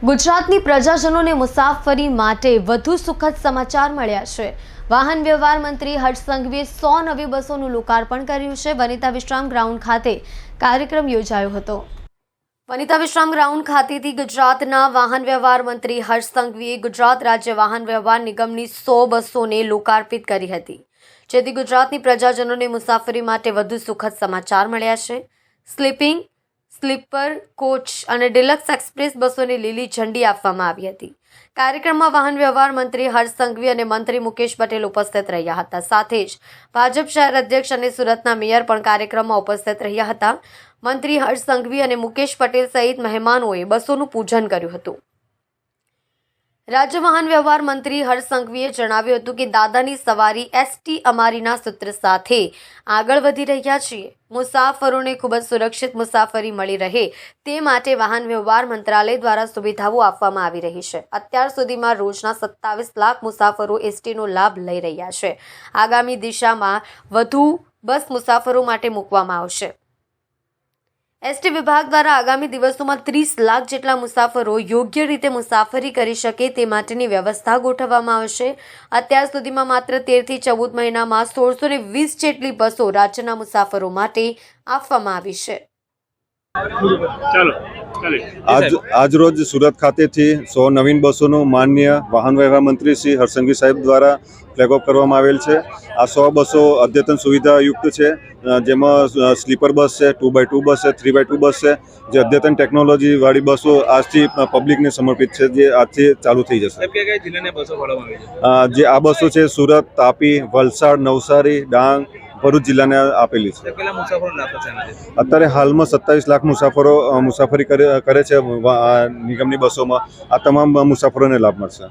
ગુજરાતની પ્રજાજનોને મુસાફરી માટે વધુ સુખદ સમાચાર મળ્યા છે। વાહન વ્યવહાર મંત્રી હર્ષ સંઘવીએ 100 નવી બસોનું લોકાર્પણ કર્યું છે। વનિતા વિશ્રામ ગ્રાઉન્ડ ખાતે કાર્યક્રમ યોજાયો હતો। વનિતા વિશ્રામ ગ્રાઉન્ડ ખાતેથી ગુજરાતના વાહન વ્યવહાર મંત્રી હર્ષ સંઘવીએ ગુજરાત રાજ્ય વાહન વ્યવહાર નિગમની 100 બસોને લોકાર્પિત કરી હતી, જેથી ગુજરાતની પ્રજાજનોને મુસાફરી માટે વધુ સુખદ સમાચાર મળ્યા છે। સ્લીપર કોચ અને ડિલક્સ એક્સપ્રેસ બસોને લીલી ઝંડી આપવામાં આવી હતી। કાર્યક્રમમાં વાહન વ્યવહાર મંત્રી હર્ષ સંઘવી અને મંત્રી મુકેશ પટેલ ઉપસ્થિત રહ્યા હતા। સાથે જ ભાજપ શહેર અધ્યક્ષ અને સુરતના મેયર પણ કાર્યક્રમમાં ઉપસ્થિત રહ્યા હતા। મંત્રી હર્ષ સંઘવી અને મુકેશ પટેલ સહિત મહેમાનોએ બસોનું પૂજન કર્યું હતું। રાજ્ય વાહન વ્યવહાર મંત્રી હર્ષ સંઘવીએ જણાવ્યું હતું કે દાદાની સવારી એસટી અમારીના સૂત્ર સાથે આગળ વધી રહ્યા છીએ। મુસાફરોને ખૂબ જ સુરક્ષિત મુસાફરી મળી રહે તે માટે વાહન વ્યવહાર મંત્રાલય દ્વારા સુવિધાઓ આપવામાં આવી રહી છે। અત્યાર સુધીમાં રોજના 27 લાખ મુસાફરો એસટીનો લાભ લઈ રહ્યા છે। આગામી દિશામાં વધુ બસ મુસાફરો માટે મૂકવામાં આવશે। એસટી વિભાગ દ્વારા આગામી દિવસોમાં 30 લાખ જેટલા મુસાફરો યોગ્ય રીતે મુસાફરી કરી શકે તે માટેની વ્યવસ્થા ગોઠવવામાં આવશે। અત્યાર સુધીમાં માત્ર 13 થી 14 મહિનામાં 1620 જેટલી બસો રાજ્યના મુસાફરો માટે આપવામાં આવી છે। આજ રોજ સુરત ખાતેથી 100 નવીન બસોનું માનનીય વાહન વ્યવહાર મંત્રી શ્રી હર્ષ સંઘવી સાહેબ દ્વારા ફ્લેગ ઓફ કરવામાં આવેલ છે। આ 100 બસો અદ્યતન સુવિધાયુક્ત છે, જેમાં સ્લીપર બસ છે, 2x2 બસ છે, 3x2 બસ છે, જે અદ્યતન ટેકનોલોજી વાળી બસો આજથી પબ્લિકને સમર્પિત છે, જે આજથી ચાલુ થઈ જશે। જે આ બસો છે સુરત, તાપી, વલસાડ, નવસારી, ડાંગ, ભરૂચ જિલ્લાને આપેલી છે। અત્યારે હાલમાં 27 લાખ મુસાફરો મુસાફરી કરે છે નિગમની બસોમાં। આ તમામ મુસાફરોને લાભ મળશે।